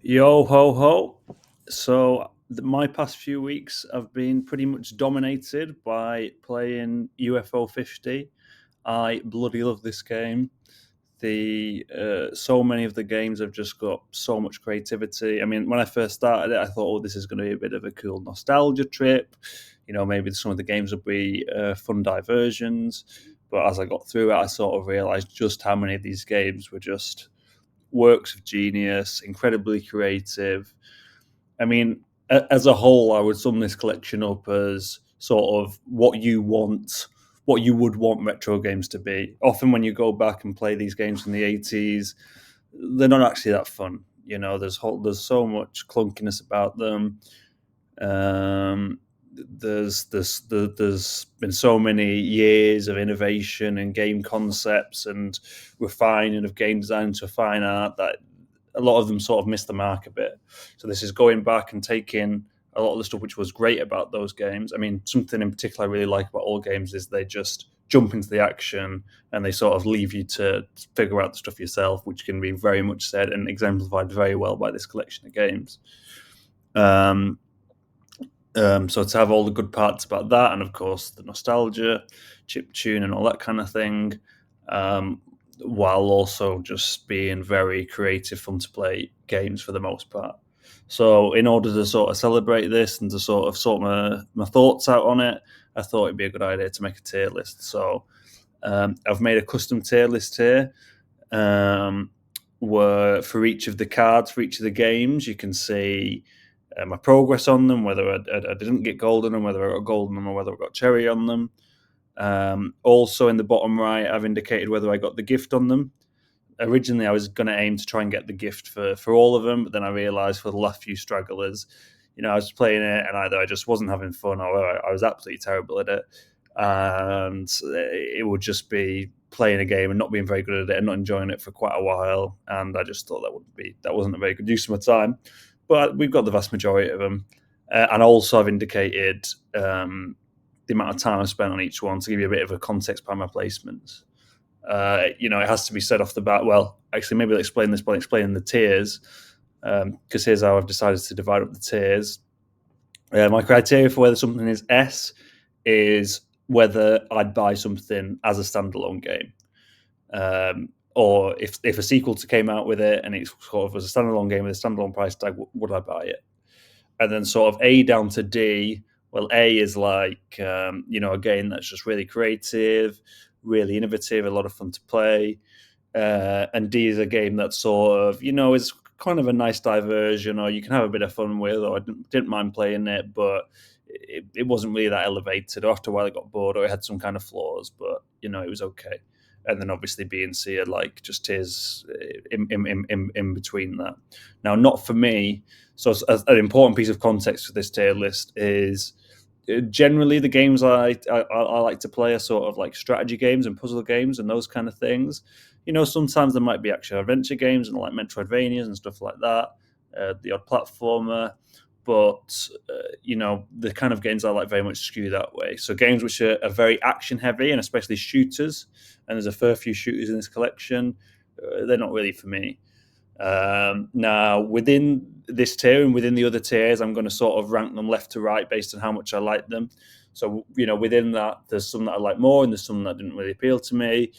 Yo ho ho. My past few weeks have been pretty much dominated by playing UFO 50. I bloody love this game. The So many of the games have just got so much creativity. I mean, when I first started it, I thought, "Oh, this is going to be a bit of a cool nostalgia trip." Maybe some of the games will be fun diversions. But as I got through it, I sort of realized just how many of these games were just works of genius, incredibly creative. I mean, as a whole, I would sum this collection up as sort of what you would want retro games to be. Often, when you go back and play these games from the 80s, they're not actually that fun. There's so much clunkiness about them. Um, there's been so many years of innovation and game concepts and refining of game design to fine art that a lot of them sort of missed the mark a bit. So this is going back and taking a lot of the stuff which was great about those games. I mean, something in particular I really like about all games is they just jump into the action and they sort of leave you to figure out the stuff yourself, which can be very much said and exemplified very well by this collection of games. Um, so to have all the good parts about that, and of course the nostalgia, chip tune, and all that kind of thing, um, while also just being very creative, fun to play games for the most part. So in order to sort of celebrate this and to sort of sort my thoughts out on it, I thought it'd be a good idea to make a tier list. So I've made a custom tier list here. Where for each of the cards, for each of the games, you can see my progress on them, whether I didn't get gold on them, whether I got gold on them, or whether I got cherry on them. Also, in the bottom right, I've indicated whether I got the gift on them. Originally, I was going to aim to try and get the gift for all of them, but then I realised for the last few stragglers, I was playing it and either I just wasn't having fun or I was absolutely terrible at it. And it would just be playing a game and not being very good at it and not enjoying it for quite a while. And I just thought that wasn't a very good use of my time. But we've got the vast majority of them, and also I've indicated the amount of time I spent on each one to give you a bit of a context behind my placements. It has to be said off the bat. Well, actually, maybe I'll explain this by explaining the tiers, because here's how I've decided to divide up the tiers. My criteria for whether something is S is whether I'd buy something as a standalone game, or if a sequel came out with it and it sort of was a standalone game with a standalone price tag, would I buy it? And then sort of A down to D. Well, A is like a game that's just really creative, really innovative, a lot of fun to play. And D is a game that sort of is kind of a nice diversion, or you can have a bit of fun with, or I didn't mind playing it, but it wasn't really that elevated. After a while, I got bored, or it had some kind of flaws, but it was okay. And then obviously B and C are like just tiers in between that. Now, not for me. So an important piece of context for this tier list is generally the games I like to play are sort of like strategy games and puzzle games and those kind of things. Sometimes there might be action adventure games and like Metroidvanias and stuff like that, the odd platformer. But the kind of games I like very much skew that way. So games which are very action heavy and especially shooters, and there's a fair few shooters in this collection. They're not really for me. Now, within this tier and within the other tiers, I'm going to sort of rank them left to right based on how much I like them. So, within that, there's some that I like more and there's some that didn't really appeal to me.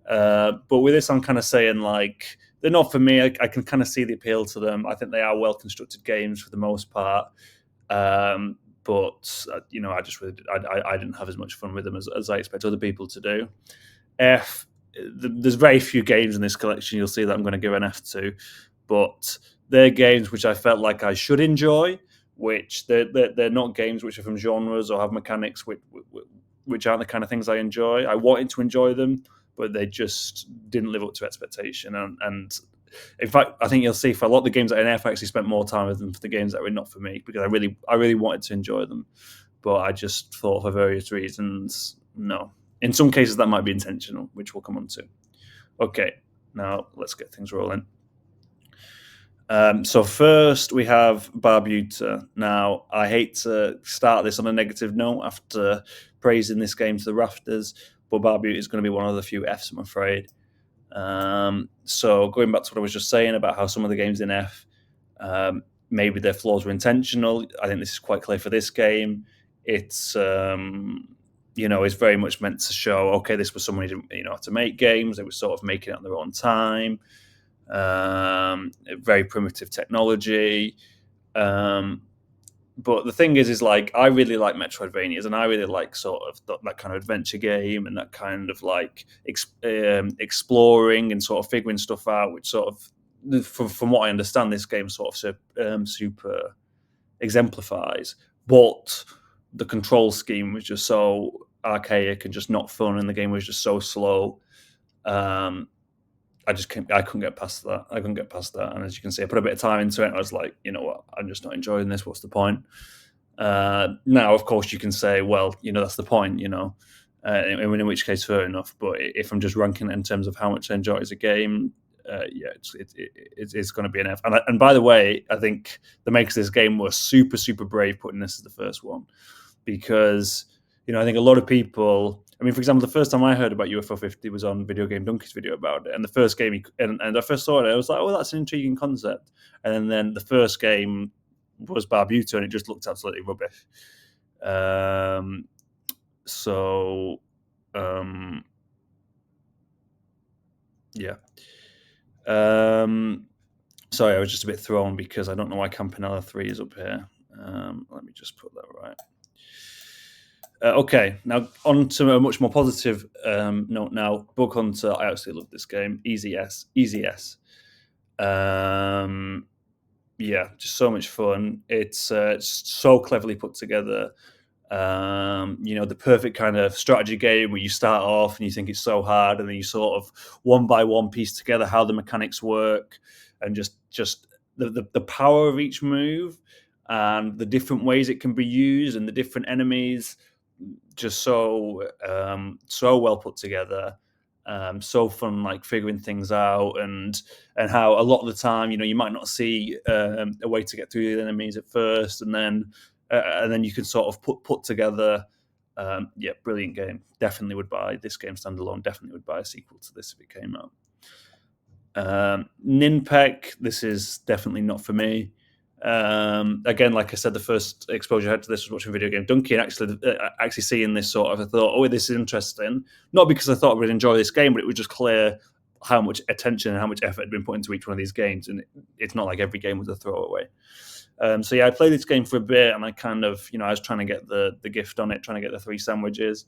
But with this, I'm kind of saying like they're not for me. I can kind of see the appeal to them. I think they are well constructed games for the most part. But I just really I didn't have as much fun with them as I expect other people to do. F. There's very few games in this collection you'll see that I'm going to give an F to, but they're games which I felt like I should enjoy, which they're not games which are from genres or have mechanics which aren't the kind of things I enjoy. I wanted to enjoy them, but they just didn't live up to expectation. And in fact, I think you'll see for a lot of the games that I F, I actually spent more time with them for the games that were not for me because I really wanted to enjoy them, but I just thought for various reasons, no. In some cases, that might be intentional, which we'll come on to. Okay, now let's get things rolling. So first we have Barbuta. Now, I hate to start this on a negative note after praising this game to the rafters, but Barbuta is going to be one of the few Fs, I'm afraid. So going back to what I was just saying about how some of the games in F Maybe their flaws were intentional. I think this is quite clear for this game. It's it's very much meant to show, okay, this was someone who didn't how to make games. They were sort of making it on their own time. Very primitive technology. But the thing is like I really like Metroidvanias, and I really like sort of that kind of adventure game and that kind of like exploring and sort of figuring stuff out, which sort of, from what I understand, this game sort of super exemplifies. But the control scheme was just so archaic and just not fun, and the game was just so slow. I couldn't get past that. I couldn't get past that. And as you can see, I put a bit of time into it. And I was like, you know what? I'm just not enjoying this. What's the point? Now, of course, you can say, well, that's the point, in which case, fair enough. But if I'm just ranking it in terms of how much I enjoy it as a game, yeah, it's going to be an F. And by the way, I think the makers of this game were super, super brave putting this as the first one, because I think a lot of people. I mean, for example, the first time I heard about UFO 50 was on Video Game Donkey's video about it, and the first game, and I first saw it, I was like, "Oh, that's an intriguing concept." And then the first game was Barbuto, and it just looked absolutely rubbish. So, yeah. Sorry, I was just a bit thrown because I don't know why Campanella 3 is up here. Let me just put that right. Okay, now on to a much more positive note now. Bug Hunter, I absolutely love this game. Easy S. Yeah, just so much fun. It's so cleverly put together. The perfect kind of strategy game where you start off and you think it's so hard, and then you sort of one by one piece together how the mechanics work, and just the power of each move and the different ways it can be used and the different enemies, just so well put together. So fun, like figuring things out, and how a lot of the time, you might not see a way to get through the enemies at first, and then you can sort of put together. Yeah, brilliant game. Definitely would buy this game standalone. Definitely would buy a sequel to this if it came out. Ninpek, this is definitely not for me. Again, like I said, the first exposure I had to this was watching Video Game Donkey, and actually seeing this sort of, I thought, oh, this is interesting. Not because I thought I would enjoy this game, but it was just clear how much attention and how much effort had been put into each one of these games, and it's not like every game was a throwaway. So yeah, I played this game for a bit, and I kind of, I was trying to get the gift on it, trying to get the 3 sandwiches.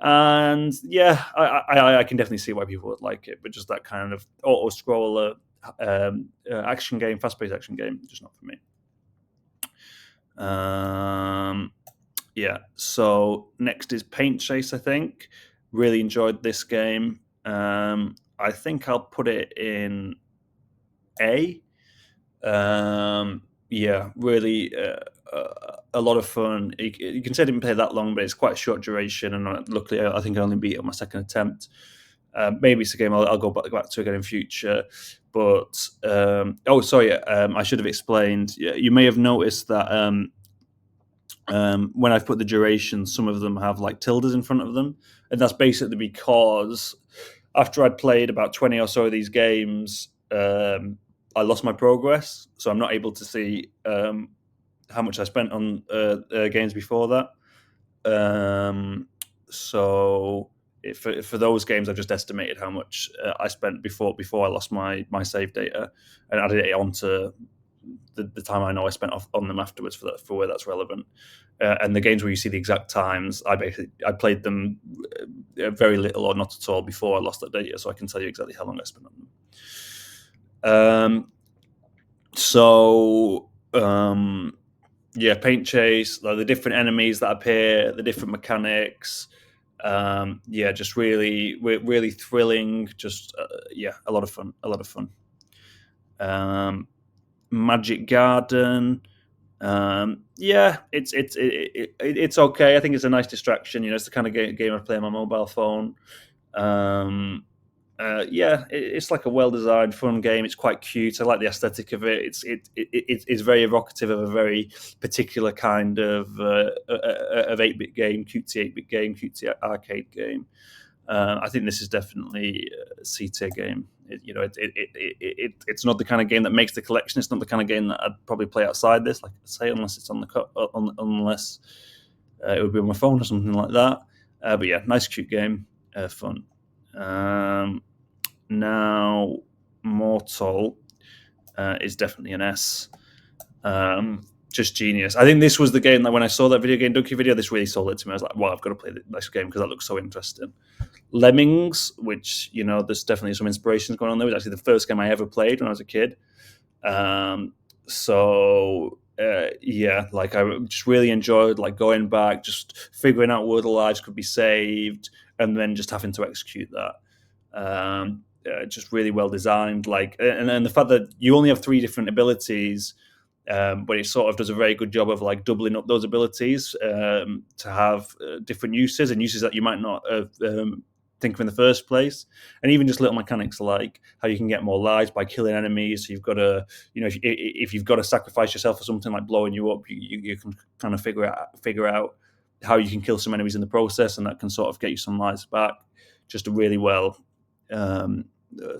And yeah, I can definitely see why people would like it, but just that kind of auto scroller action game, fast paced action game, just not for me. Yeah. So next is Paint Chase. I think really enjoyed this game. I think I'll put it in A. Yeah, really a lot of fun. You can say I didn't play that long, but it's quite a short duration, and luckily I think I only beat it on my second attempt. Maybe it's a game I'll go back to again in future. But I should have explained. You may have noticed that when I've put the duration, some of them have like tildes in front of them, and that's basically because after I'd played about 20 or so of these games, I lost my progress, so I'm not able to see how much I spent on games before that. So for those games, I've just estimated how much I spent before I lost my save data, and added it onto the time I know I spent on them afterwards for where that's relevant. And the games where you see the exact times, I played them very little or not at all before I lost that data, so I can tell you exactly how long I spent on them. Yeah, Paint Chase, like the different enemies that appear, the different mechanics. Yeah, just really thrilling. Just a lot of fun. Magic Garden. Yeah, it's okay. I think it's a nice distraction. It's the kind of game I play on my mobile phone. Yeah, it's like a well-designed, fun game. It's quite cute. I like the aesthetic of it. It's very evocative of a very particular kind of 8-bit game, cutesy 8-bit game, cutesy arcade game. I think this is definitely a C tier game. It's not the kind of game that makes the collection. It's not the kind of game that I'd probably play outside this, like I say, unless it's on unless it would be on my phone or something like that. But yeah, nice, cute game, fun. Now, Mortal is definitely an S. Just genius. I think this was the game that when I saw that video game Donkey video, this really sold it to me. I was like, well, I've got to play this game because that looks so interesting. Lemmings, which, there's definitely some inspirations going on there. It was actually the first game I ever played when I was a kid. Yeah, like I just really enjoyed like going back, just figuring out where the lives could be saved, and then just having to execute that. Just really well designed. Like, and the fact that you only have three different abilities, but it sort of does a very good job of like doubling up those abilities to have different uses and uses that you might not have think of in the first place. And even just little mechanics like how you can get more lives by killing enemies. So you've got to, if you've got to sacrifice yourself for something like blowing you up, you can kind of figure out how you can kill some enemies in the process, and that can sort of get you some lives back. Just a really well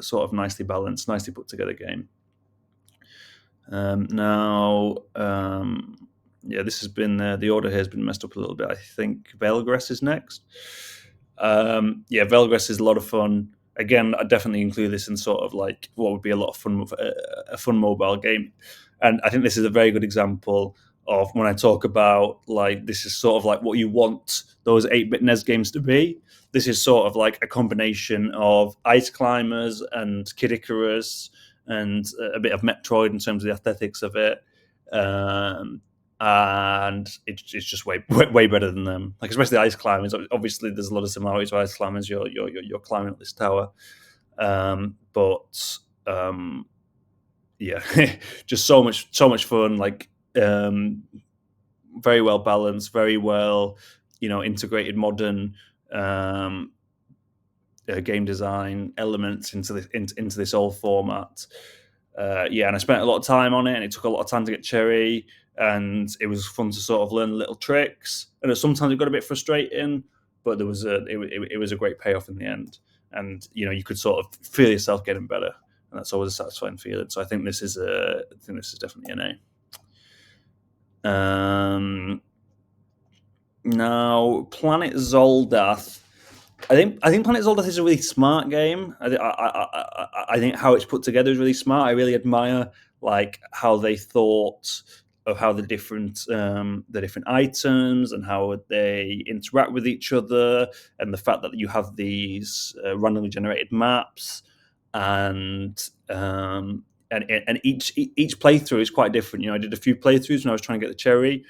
sort of nicely balanced, nicely put together game. Now, yeah, this has been the order here has been messed up a little bit. I think Veilgress is next. Yeah, Veilgress is a lot of fun. Again, I definitely include this in sort of like what would be a lot of fun, a fun mobile game, and I think this is a very good example of when I talk about like this is sort of like what you want those 8-bit NES games to be. This is sort of like a combination of Ice Climbers and Kid Icarus and a bit of Metroid in terms of the aesthetics of it. And it's just way better than them. Like especially Ice Climbers. Obviously, there's a lot of similarities to Ice Climbers. You're climbing up this tower, but yeah, just so much fun. Like very well balanced, very well integrated modern game design elements into this old format. Yeah, and I spent a lot of time on it, and it took a lot of time to get Cherry, and it was fun to sort of learn little tricks. And sometimes it got a bit frustrating, but there was it was a great payoff in the end, and you could sort of feel yourself getting better, and that's always a satisfying feeling. So I think this is definitely an A. Now, Planet Zoldath. I think Planet Zoldath is a really smart game. I think how it's put together is really smart. I really admire like how they thought of how the different items and how they interact with each other, and the fact that you have these randomly generated maps, and each playthrough is quite different. I did a few playthroughs when I was trying to get the cherry,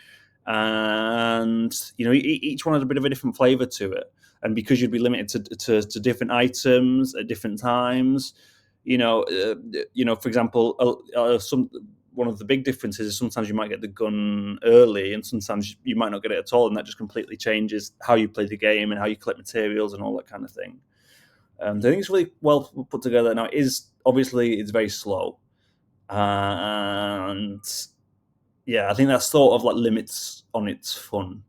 and each one has a bit of a different flavor to it. And because you'd be limited to different items at different times, for example, one of the big differences is sometimes you might get the gun early, and sometimes you might not get it at all, and that just completely changes how you play the game and how you collect materials and all that kind of thing. So I think it's really well put together. Now, it's very slow, and yeah, I think that sort of like limits on its fun.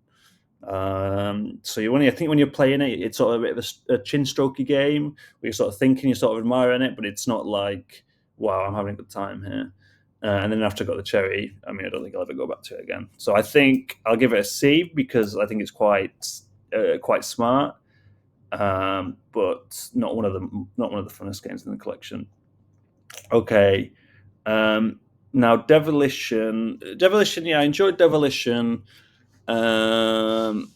So I think when you're playing it, it's sort of a bit of a chin strokey game where you're sort of thinking, you're sort of admiring it, but it's not like, wow, I'm having a good time here. And then after I got the cherry, I don't think I'll ever go back to it again. So I think I'll give it a C because I think it's quite smart, but not one of the funnest games in the collection. Okay. Now Demolition, yeah, I enjoyed Demolition. It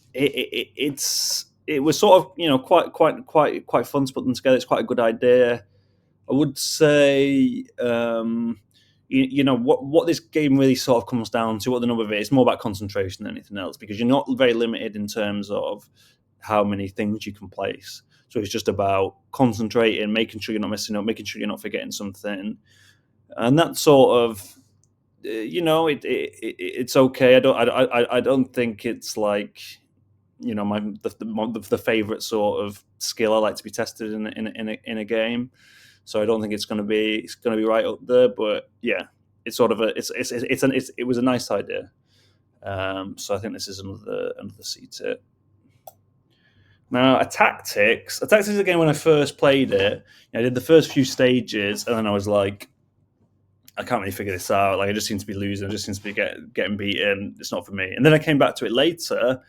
was sort of quite fun to put them together. It's quite a good idea. I would say what this game really sort of comes down to, what the number of it is more about concentration than anything else, because you're not very limited in terms of how many things you can place. So it's just about concentrating, making sure you're not messing up, making sure you're not forgetting something, and that sort of it's okay. I don't think it's like the favorite sort of skill I like to be tested in a game. So I don't think it's going to be right up there. But yeah, it's sort of it was a nice idea. So I think this is another C tier. Now, a tactics is a game when I first played it. I did the first few stages, and then I was like, I can't really figure this out. Like, I just seem to be losing. I just seem to be getting beaten. It's not for me. And then I came back to it later,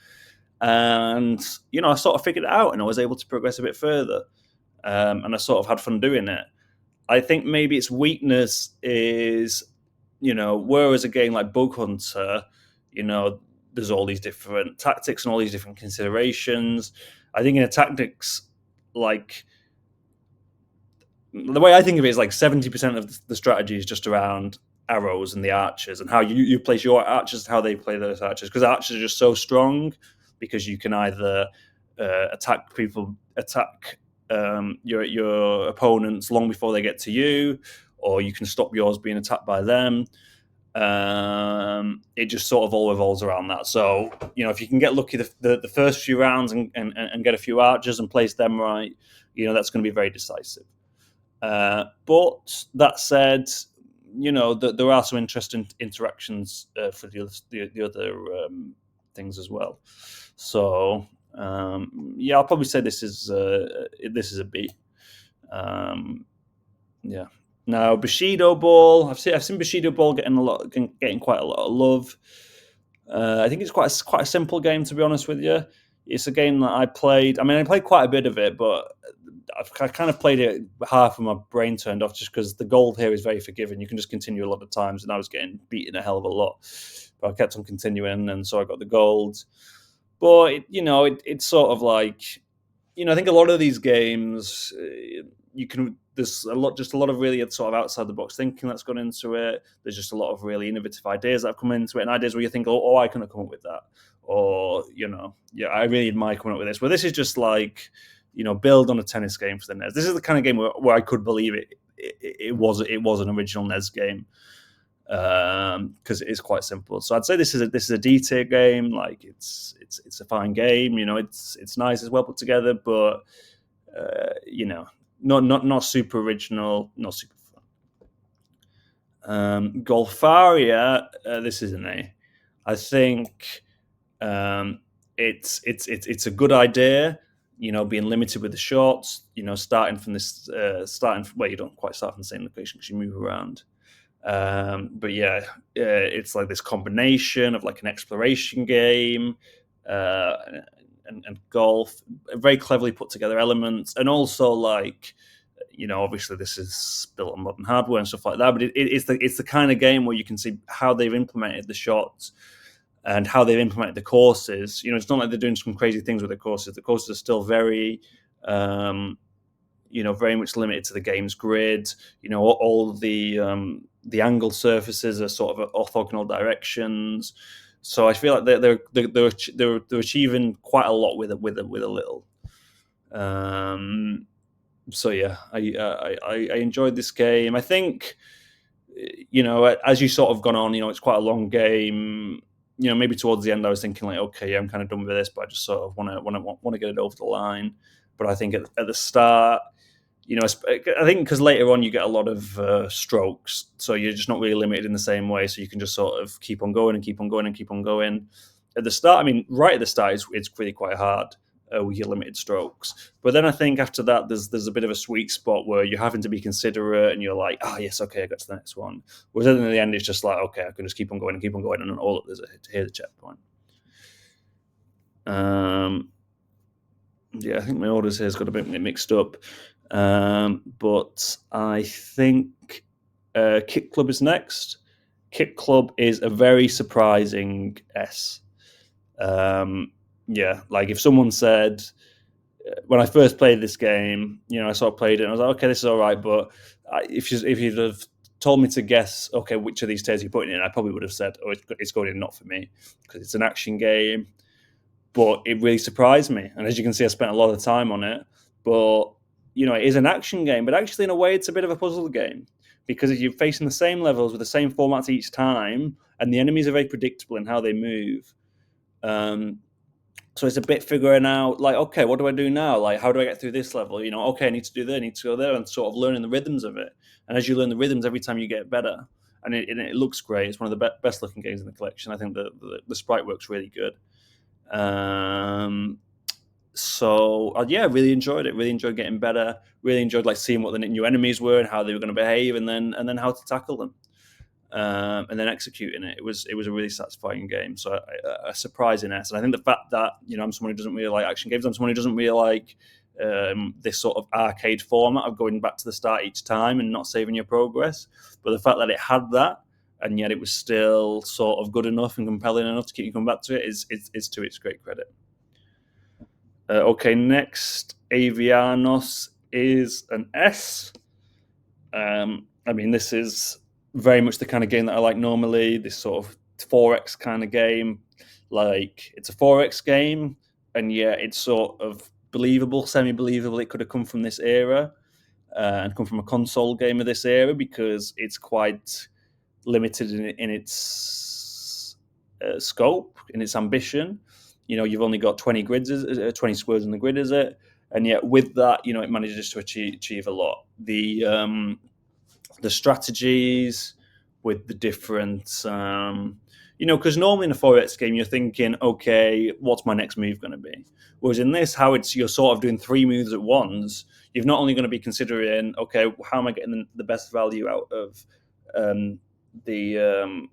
and I sort of figured it out, and I was able to progress a bit further. And I sort of had fun doing it. I think maybe its weakness is, whereas a game like Bug Hunter, you know, there's all these different tactics and all these different considerations. I think in a tactics, like the way I think of it is like 70% of the strategy is just around arrows and the archers and how you place your archers, how they play those archers, because archers are just so strong because you can either attack your opponents long before they get to you, or you can stop yours being attacked by them. It just sort of all revolves around that. So if you can get lucky the first few rounds and get a few archers and place them right, that's going to be very decisive. But that said, that there are some interesting interactions for the other things as well. So yeah, I'll probably say this is a B. Yeah. Now Bushido Ball, I've seen Bushido Ball getting quite a lot of love. I think it's quite a simple game, to be honest with you. It's a game that I played. I mean, I played quite a bit of it, but I kind of played it half of my brain turned off just because the gold here is very forgiving. You can just continue a lot of times, and I was getting beaten a hell of a lot. But I kept on continuing, and so I got the gold. But it's sort of like, I think a lot of these games, there's a lot of really sort of outside the box thinking that's gone into it. There's just a lot of really innovative ideas that have come into it, and ideas where you think, oh, I couldn't have come up with that, or yeah, I really admire coming up with this. But this is just like, build on a tennis game for the NES. This is the kind of game where I could believe it was an original NES game, because it is quite simple. So I'd say this is a D tier game. Like it's a fine game. It's nice, it's well put together, but not super original, not super fun. Golfaria, this is an A. I think it's a good idea. Being limited with the shots. Starting from this, you don't quite start from the same location because you move around. But yeah, it's like this combination of like an exploration game uh, and golf, very cleverly put together elements, and also like, obviously this is built on modern hardware and stuff like that. But it's the kind of game where you can see how they've implemented the shots and how they've implemented the courses. It's not like they're doing some crazy things with the courses. The courses are still very very much limited to the game's grid. All the angled surfaces are sort of orthogonal directions. So I feel like they're achieving quite a lot with a little. So yeah, I enjoyed this game. I think as you sort of gone on, it's quite a long game. Maybe towards the end, I was thinking like, okay, yeah, I'm kind of done with this, but I just sort of want to get it over the line. But I think at the start, I think because later on you get a lot of strokes, so you're just not really limited in the same way. So you can just sort of keep on going and keep on going and keep on going. At the start, I mean, right at the start, it's really quite hard with your limited strokes. But then I think after that, there's a bit of a sweet spot where you're having to be considerate, and you're like, oh yes, okay, I got to the next one. Whereas then in the end, it's just like, okay, I can just keep on going and keep on going, and all there's here's a checkpoint. Yeah, I think my orders here's got a bit mixed up. But I think Kick Club is next. Kick Club is a very surprising S. Yeah, like if someone said, when I first played this game, I sort of played it and I was like, okay, this is all right. But if you'd have told me to guess, okay, which of these tiers you're putting in, I probably would have said, oh, it's going in not for me because it's an action game. But it really surprised me. And as you can see, I spent a lot of time on it. But, it is an action game. But actually, in a way, it's a bit of a puzzle game. Because if you're facing the same levels with the same formats each time, and the enemies are very predictable in how they move. So it's a bit figuring out, like, okay, what do I do now? Like, how do I get through this level? Okay, I need to do this, I need to go there, and sort of learning the rhythms of it. And as you learn the rhythms, every time you get better. And it looks great. It's one of the best looking games in the collection. I think the sprite work's really good. Yeah, really enjoyed it. Really enjoyed getting better. Really enjoyed like seeing what the new enemies were and how they were going to behave, and then how to tackle them, and then executing it. It was a really satisfying game. So a surprising S. And I think the fact that I'm someone who doesn't really like action games. I'm someone who doesn't really like this sort of arcade format of going back to the start each time and not saving your progress. But the fact that it had that, and yet it was still sort of good enough and compelling enough to keep you coming back to it is to its great credit. Okay, next, Avianos is an S. I mean, this is very much the kind of game that I like normally. This sort of 4X kind of game. Like, it's a 4X game, and yet it's sort of believable, semi-believable. It could have come from this era and come from a console game of this era, because it's quite limited in its scope, in its ambition. You've only got 20 grids, 20 squares in the grid, is it? And yet with that, it manages to achieve a lot. The strategies with the different, because normally in a 4X game, you're thinking, okay, what's my next move going to be? Whereas in this, you're sort of doing 3 moves at once. You're not only going to be considering, okay, how am I getting the best value out of the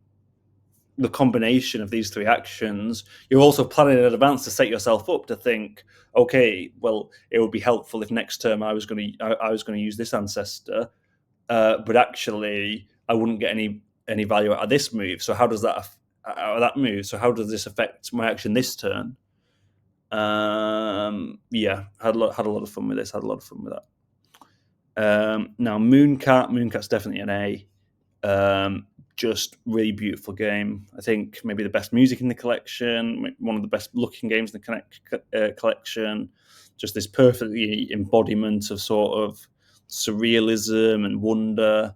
combination of these 3 actions. You're also planning in advance to set yourself up to think, okay, well, it would be helpful if next term I was going to use this ancestor, but actually I wouldn't get any value out of this move. So how does that move? So how does this affect my action this turn? Yeah, had a lot of fun with this. Had a lot of fun with that. Now Mooncat's definitely an A. Just really beautiful game. I think maybe the best music in the collection, one of the best looking games in the collection. Just this perfectly embodiment of sort of surrealism and wonder,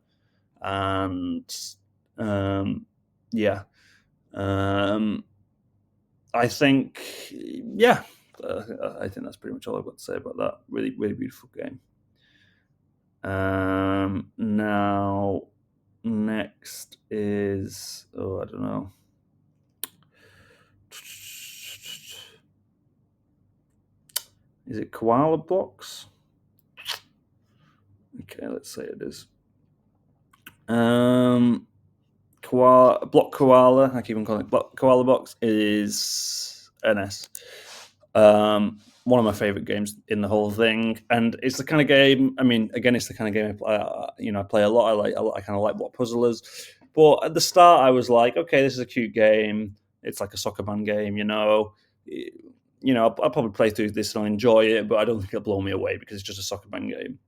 and yeah, I think I think that's pretty much all I've got to say about that. Really, really beautiful game. Now, next is, I don't know. Is it Koala Blocks? Okay, let's say it is. Block Koala. I keep on calling it Block Koala Box. Is NS. One of my favorite games in the whole thing, and it's the kind of game. I mean, again, it's the kind of game I play a lot. I kind of like block puzzlers, but at the start, I was like, okay, this is a cute game. It's like a soccer man game, I'll probably play through this and I'll enjoy it, but I don't think it'll blow me away because it's just a soccer man game.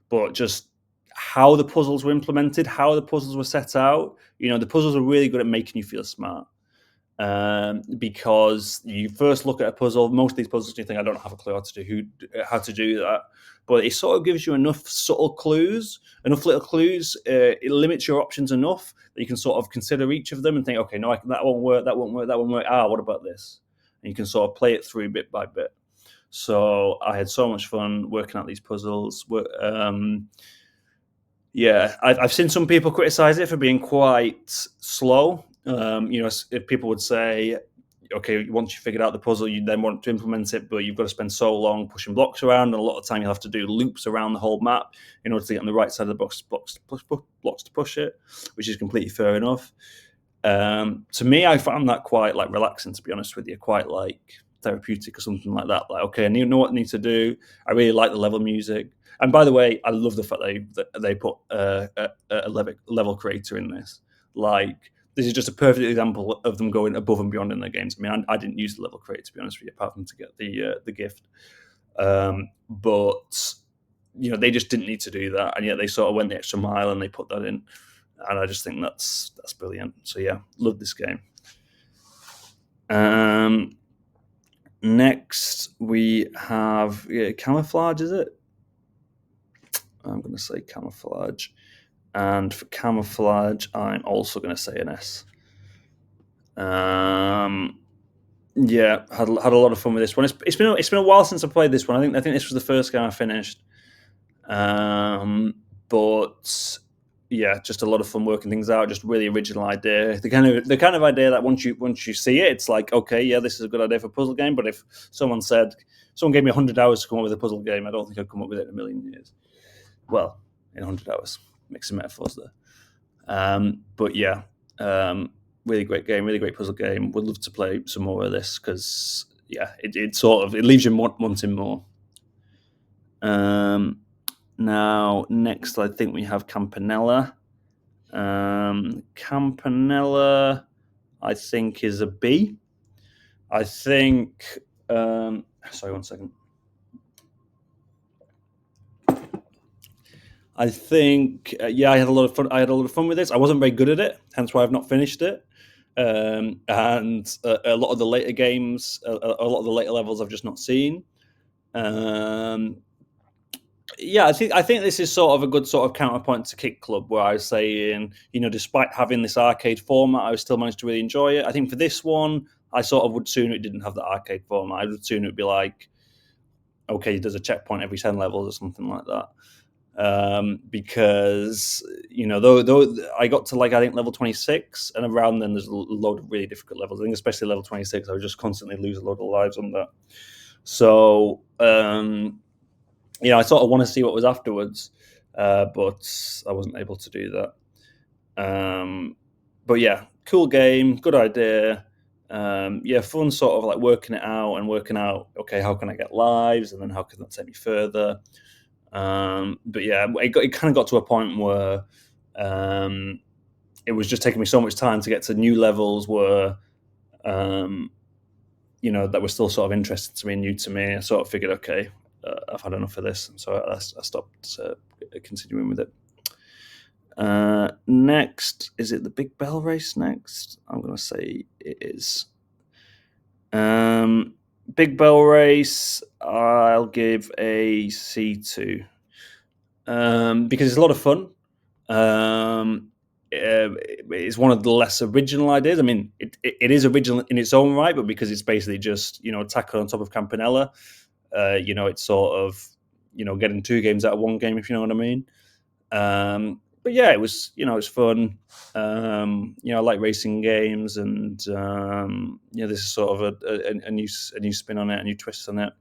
But just how the puzzles were implemented, how the puzzles were set out, the puzzles are really good at making you feel smart. Because you first look at a puzzle, most of these puzzles you think, I don't have a clue how to do that, but it sort of gives you enough subtle clues, enough little clues. It limits your options enough that you can sort of consider each of them and think, okay, no, that won't work, that won't work, that won't work. What about this? And you can sort of play it through bit by bit. So I had so much fun working out these puzzles. Yeah, I've seen some people criticize it for being quite slow. If people would say, okay, once you figured out the puzzle, you then want to implement it, but you've got to spend so long pushing blocks around, and a lot of time you'll have to do loops around the whole map in order to get on the right side of the blocks to push it, which is completely fair enough. To me, I found that quite like relaxing, to be honest with you, quite like therapeutic or something like that. Like, okay, I know what I need to do. I really like the level music. And by the way, I love the fact they put a level creator in this. Like, this is just a perfect example of them going above and beyond in their games. I mean, I didn't use the level creator, to be honest with you, apart from to get the gift. But they just didn't need to do that, and yet they sort of went the extra mile and they put that in. And I just think that's brilliant. So yeah, love this game. Next we have Camouflage. Is it? I'm going to say Camouflage, and for Camouflage, I'm also going to say an S. Yeah, had a lot of fun with this one. It's been a while since I played this one. I think this was the first game I finished. But yeah, just a lot of fun working things out. Just really original idea. The kind of idea that once you see it, it's like, okay, yeah, this is a good idea for a puzzle game. But if someone gave me 100 hours to come up with a puzzle game, I don't think I'd come up with it in a million years. Well, in 100 hours, mixing metaphors there. But yeah, really great game, really great puzzle game. Would love to play some more of this because yeah, it sort of it leaves you wanting more. Now, next, I think we have Campanella. Campanella, I think, is a B. I think. Sorry, one second. I think, yeah, I had a lot of fun. I had a lot of fun with this. I wasn't very good at it, hence why I've not finished it. And a lot of the later games, a lot of the later levels, I've just not seen. Yeah, I think this is sort of a good sort of counterpoint to Kick Club, where I was saying, despite having this arcade format, I still managed to really enjoy it. I think for this one, I sort of would sooner it didn't have the arcade format. I would sooner it be like, okay, there's a checkpoint every 10 levels or something like that. Because though I got to, like, I think level 26, and around then there's a load of really difficult levels. I think especially level 26, I would just constantly lose a load of lives on that. So I sort of want to see what was afterwards, but I wasn't able to do that. But yeah, cool game, good idea. Yeah, fun sort of like working it out and working out, okay, how can I get lives, and then how can that take me further. But yeah, it kind of got to a point where it was just taking me so much time to get to new levels where that were still sort of interesting to me and new to me. I sort of figured, okay, I've had enough of this, and so I stopped continuing with it. Next, is it the Big Bell Race next? I'm going to say it is. Big Bell Race, I'll give a C2 because it's a lot of fun. It's one of the less original ideas. I mean, it is original in its own right, but because it's basically just tackle on top of Campanella, it's sort of getting two games out of one game, if you know what I mean. But yeah, it was it's fun. I like racing games, and this is sort of a new spin on it, a new twist on it.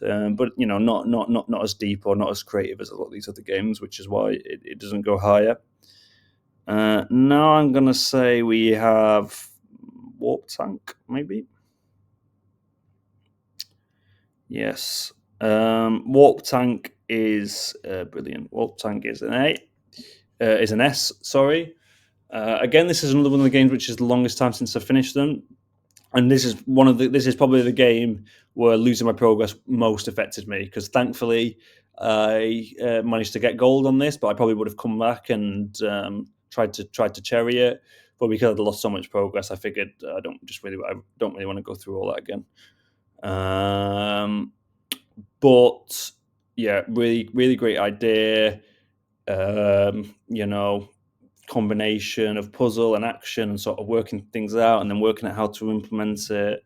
But not as deep or not as creative as a lot of these other games, which is why it doesn't go higher. Now I'm gonna say we have Warp Tank, maybe. Yes, Warp Tank is brilliant. Warp Tank is an A. Is an S. Sorry. Again, this is another one of the games which is the longest time since I finished them, and this is probably the game where losing my progress most affected me, because thankfully I managed to get gold on this, but I probably would have come back and tried to cherry it, but because I'd lost so much progress, I figured I don't really want to go through all that again. But yeah, really really great idea. Combination of puzzle and action and sort of working things out and then working out how to implement it.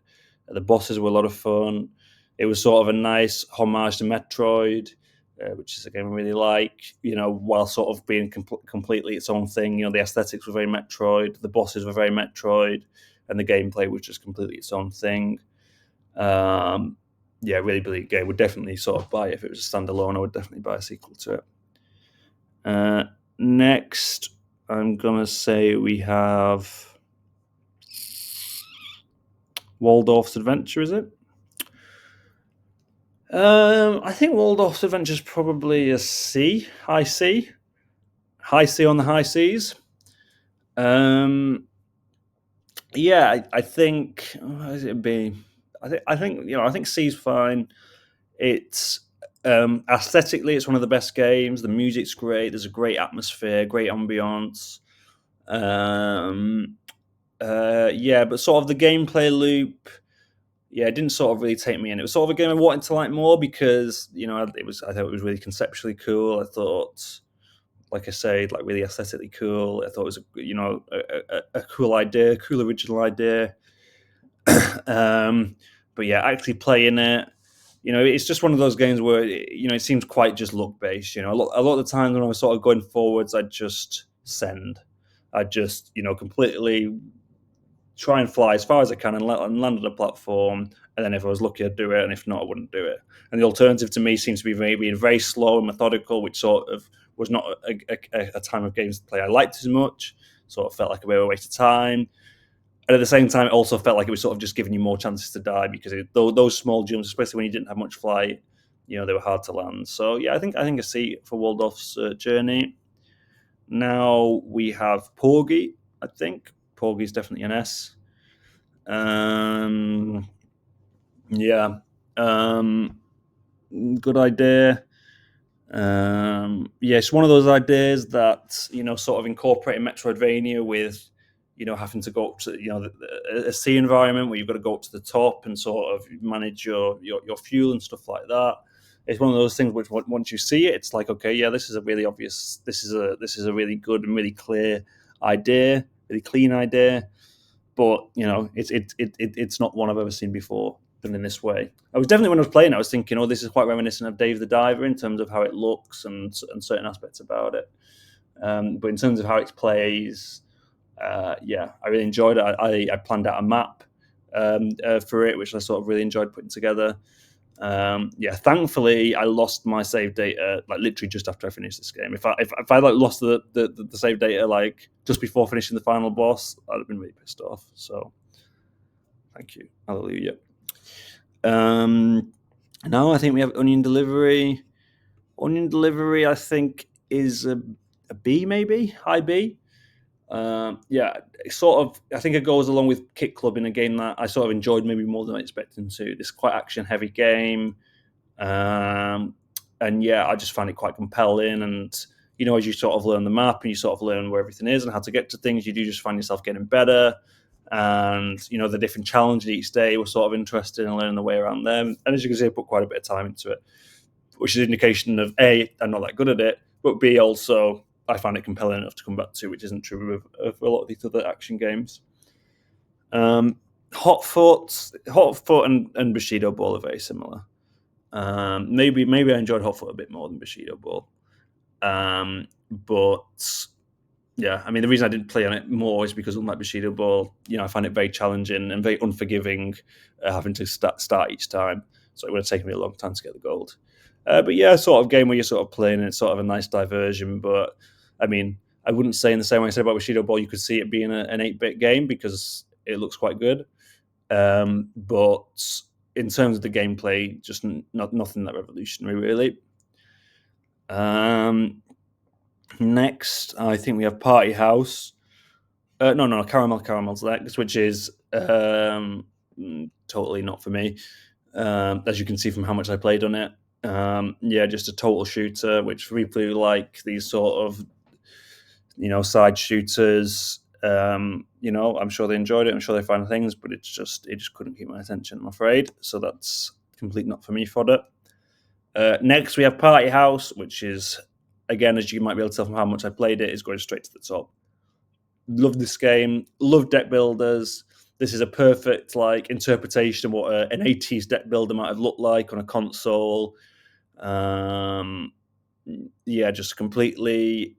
The bosses were a lot of fun. It was sort of a nice homage to Metroid, which is a game I really like, while sort of being completely its own thing. The aesthetics were very Metroid, the bosses were very Metroid, and the gameplay was just completely its own thing. Yeah, really brilliant game. Would definitely sort of buy it if it was a standalone. I would definitely buy a sequel to it. Next, I'm gonna say we have Waldorf's Adventure. Is it? I think Waldorf's Adventure is probably a C, high C on the high C's. Yeah, I think. Is it a B? I think C's fine. It's aesthetically, it's one of the best games. The music's great. There's a great atmosphere, great ambiance. Yeah, but sort of the gameplay loop, yeah, it didn't sort of really take me in. It was sort of a game I wanted to like more because I thought it was really conceptually cool. I thought, like I said, like really aesthetically cool. I thought it was a cool idea, cool original idea. But yeah, actually playing it, it's just one of those games where it seems quite just luck based. A lot of the times when I was sort of going forwards, I'd just send. I'd just, completely try and fly as far as I can and land on a platform. And then if I was lucky, I'd do it. And if not, I wouldn't do it. And the alternative to me seems to be being very slow and methodical, which sort of was not a time of games to play I liked as much. Sort of felt like a bit of a waste of time. And at the same time, it also felt like it was sort of just giving you more chances to die because those small jumps, especially when you didn't have much flight, they were hard to land. So yeah, I think a C for Waldorf's journey. Now we have Porgy. I think Porgy's definitely an S. Yeah, good idea. Yeah, it's one of those ideas that sort of incorporating Metroidvania with having to go up to a sea environment where you've got to go up to the top and sort of manage your fuel and stuff like that. It's one of those things which once you see it, it's like, okay, yeah, this is a really obvious, this is a really good and really clear idea, really clean idea, but it's not one I've ever seen before done in this way. I was definitely, when I was playing, I was thinking, oh, this is quite reminiscent of Dave the Diver in terms of how it looks and certain aspects about it. But in terms of how it plays, yeah, I really enjoyed it. I planned out a map for it, which I sort of really enjoyed putting together. Yeah, thankfully I lost my save data like literally just after I finished this game. If I like lost the save data like just before finishing the final boss, I'd have been really pissed off. So thank you, hallelujah. Now I think we have Onion Delivery. Onion Delivery, I think, is a B, maybe high B. Yeah, sort of. I think it goes along with Kick Club in a game that I sort of enjoyed maybe more than I expected to. This quite action heavy game, and yeah, I just find it quite compelling. And as you sort of learn the map and you sort of learn where everything is and how to get to things, you do just find yourself getting better. And the different challenges each day were sort of interesting and learning the way around them. And as you can see, I put quite a bit of time into it, which is an indication of A, I'm not that good at it, but B, also I find it compelling enough to come back to, which isn't true of a lot of these other action games. Hot Foot and Bushido Ball are very similar. Maybe I enjoyed Hot Foot a bit more than Bushido Ball, but yeah, I mean the reason I didn't play on it more is because unlike Bushido Ball, I find it very challenging and very unforgiving, having to start each time. So it would have taken me a long time to get the gold. But yeah, sort of game where you're sort of playing and it's sort of a nice diversion. But I mean, I wouldn't say in the same way I said about Bushido Ball, you could see it being an 8-bit game because it looks quite good. But in terms of the gameplay, just nothing that revolutionary, really. Next, I think we have Party House. No, Caramel's next, which is totally not for me. As you can see from how much I played on it. Yeah, just a total shooter, which for people who like these sort of, side shooters, I'm sure they enjoyed it. I'm sure they found things, but it just couldn't keep my attention, I'm afraid. So that's complete not for me fodder. Next, we have Party House, which is, again, as you might be able to tell from how much I played it, is going straight to the top. Love this game. Love deck builders. This is a perfect interpretation of what an 80s deck builder might have looked like on a console. Yeah, just completely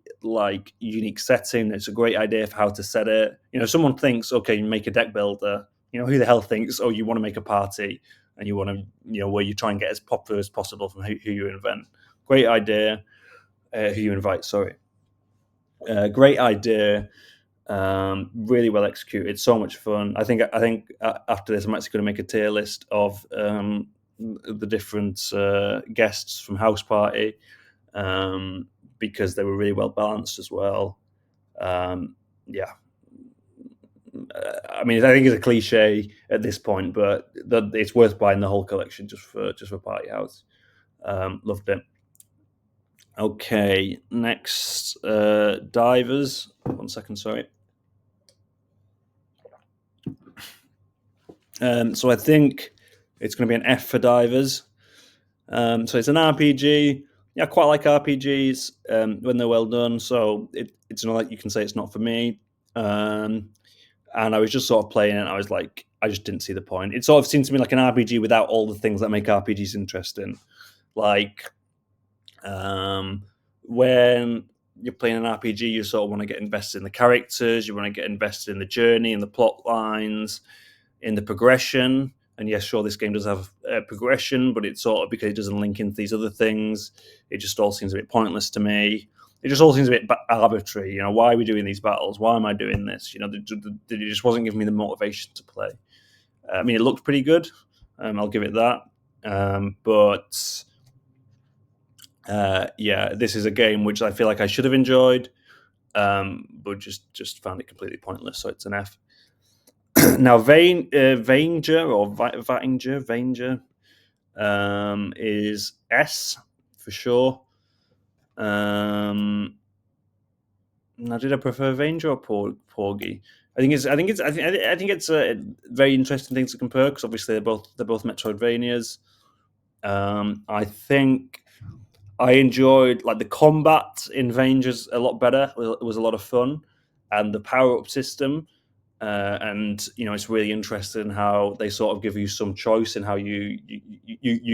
unique setting. It's a great idea for how to set it. Someone thinks, okay, you make a deck builder. Who the hell thinks, oh, you want to make a party and you want to, where you try and get as popular as possible from who you invent. Great idea. Who you invite, sorry. Great idea. Really well executed, so much fun. I think after this, I'm actually going to make a tier list of the different guests from House Party because they were really well balanced as well. Yeah, I mean, I think it's a cliche at this point, but it's worth buying the whole collection just for Party House. Loved it. Okay, next, Divers. 1 second, sorry. So I think it's going to be an F for Divers. So it's an RPG. Yeah, I quite like RPGs when they're well done. So it's not like you can say it's not for me. And I was just sort of playing it. And I was like, I just didn't see the point. It sort of seemed to me like an RPG without all the things that make RPGs interesting. Like when you're playing an RPG, you sort of want to get invested in the characters, you want to get invested in the journey, in the plot lines, in the progression. And yes, sure, this game does have progression, but it's sort of because it doesn't link into these other things. It just all seems a bit pointless to me. It just all seems a bit arbitrary. You know, why are we doing these battles? Why am I doing this? You know, it just wasn't giving me the motivation to play. I mean, it looked pretty good. I'll give it that. But yeah, this is a game which I feel like I should have enjoyed, but just found it completely pointless. So it's an F. Now, Vanger or Vanger is S for sure. Now, did I prefer Vanger or Porgy? I think it's a very interesting thing to compare because obviously they're both Metroidvanias. I think I enjoyed like the combat in Vanger's a lot better. It was a lot of fun, and the power up system. And you know, it's really interesting how they sort of give you some choice in how you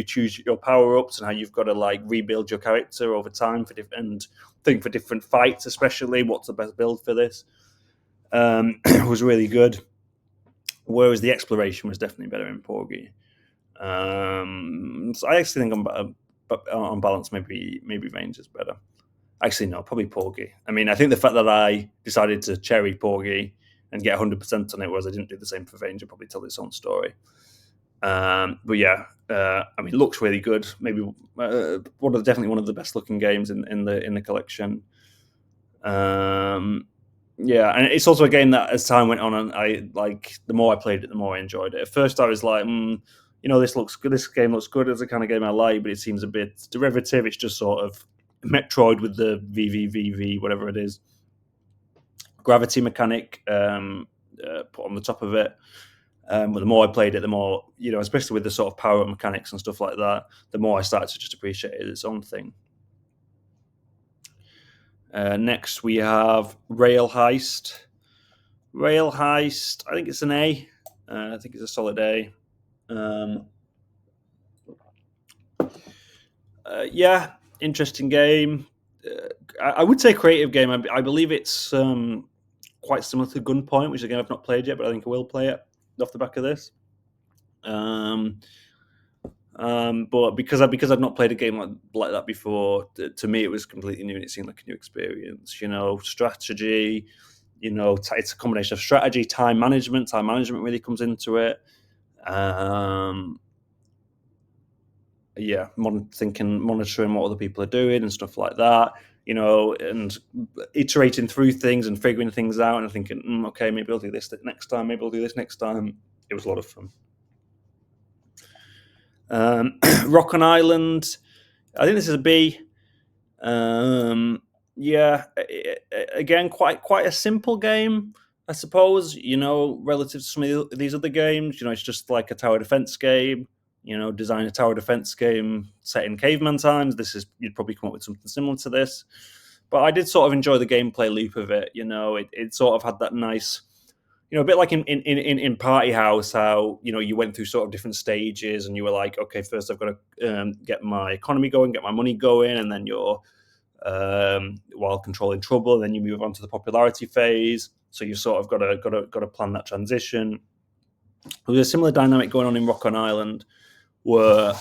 choose your power ups and how you've got to like rebuild your character over time for different think for different fights, especially what's the best build for this. Was really good. Whereas the exploration was definitely better in Porgy. So I actually think on balance, maybe Range is better. Actually, no, probably Porgy. I mean, I think the fact that I decided to cherry Porgy and get 100% on it, whereas I didn't do the same for Ranger, probably tell its own story. But yeah, I mean, looks really good. Maybe definitely one of the best looking games in the collection. Yeah, and it's also a game that as time went on, and I like the more I played it, the more I enjoyed it. At first, I was like, you know, this looks good. This game looks good. It's the kind of game I like, but it seems a bit derivative. It's just sort of Metroid with the VVVV, whatever it is, gravity mechanic put on the top of it. But the more I played it, the more, you know, especially with the sort of power mechanics and stuff like that, the more I started to just appreciate it as its own thing. Next, we have Rail Heist. Rail Heist, I think it's an A. I think it's a solid A. Yeah, interesting game. I would say creative game. I believe it's quite similar to Gunpoint, which is a game I've not played yet, but I think I will play it off the back of this. But because I'd not played a game like that before, to me it was completely new and it seemed like a new experience. You know, strategy. You know, it's a combination of strategy, time management. Time management really comes into it. Yeah, monitoring what other people are doing and stuff like that. You know, and iterating through things and figuring things out and thinking, okay, maybe I'll do this next time. Maybe I'll do this next time. It was a lot of fun. Rock on Island. I think this is a B. Yeah, again, quite a simple game, I suppose. You know, relative to some of these other games, you know, it's just like a tower defense game. You know, design a tower defense game set in caveman times. You'd probably come up with something similar to this. But I did sort of enjoy the gameplay loop of it. You know, it sort of had that nice, you know, a bit like in Party House, how, you know, you went through sort of different stages and you were like, okay, first I've got to get my economy going, get my money going, and then you're while controlling trouble, and then you move on to the popularity phase. So you sort of got to plan that transition. There's a similar dynamic going on in Rock on Island, where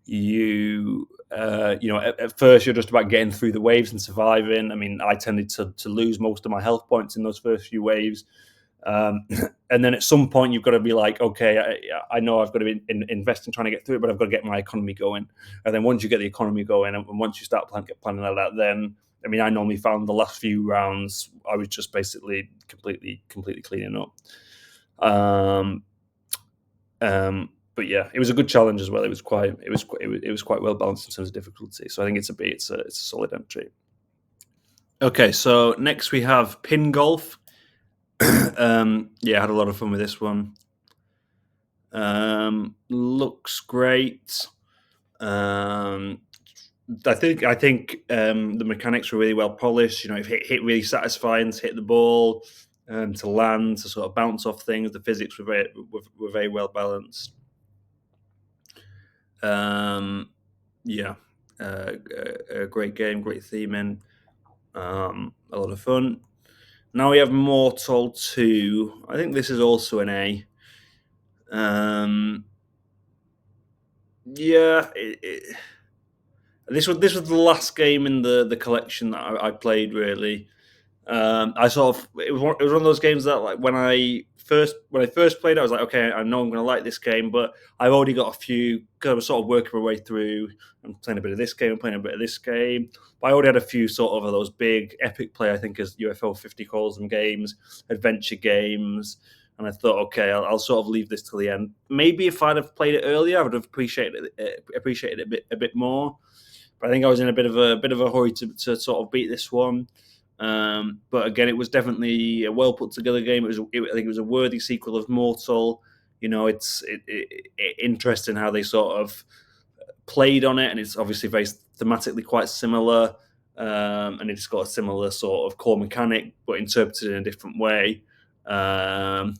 you know, at first you're just about getting through the waves and surviving. I mean, I tended to lose most of my health points in those first few waves. And then at some point you've got to be like, okay, I know I've got to invest in trying to get through it, but I've got to get my economy going. And then once you get the economy going, and once you start planning that out, then, I mean, I normally found the last few rounds I was just basically completely cleaning up. But yeah, it was a good challenge as well. It was quite well balanced in terms of difficulty. So I think it's a B. It's a solid entry. Okay, so next we have Pin Golf. Yeah, I had a lot of fun with this one. Looks great. I think the mechanics were really well polished. You know, it hit really satisfying to hit the ball, to land, to sort of bounce off things. The physics were very well balanced. Yeah, a great game, great theming, a lot of fun. Now we have Mortal 2. I think this is also an A. Yeah, this was the last game in the collection that I played really. I sort of it was one of those games that like when I first played it, I was like, okay, I know I'm going to like this game, but I've already got a few. Cause I was sort of working my way through. I'm playing a bit of this game, I'm playing a bit of this game. But I already had a few sort of those big epic play. I think as UFO 50 calls them games, adventure games. And I thought, okay, I'll sort of leave this till the end. Maybe if I'd have played it earlier, I would have appreciated it a bit more. But I think I was in a bit of a hurry to sort of beat this one. But again, it was definitely a well put together game. I think it was a worthy sequel of Mortal. It's interesting how they sort of played on it, and it's obviously very thematically quite similar. And it's got a similar sort of core mechanic, but interpreted in a different way. Um,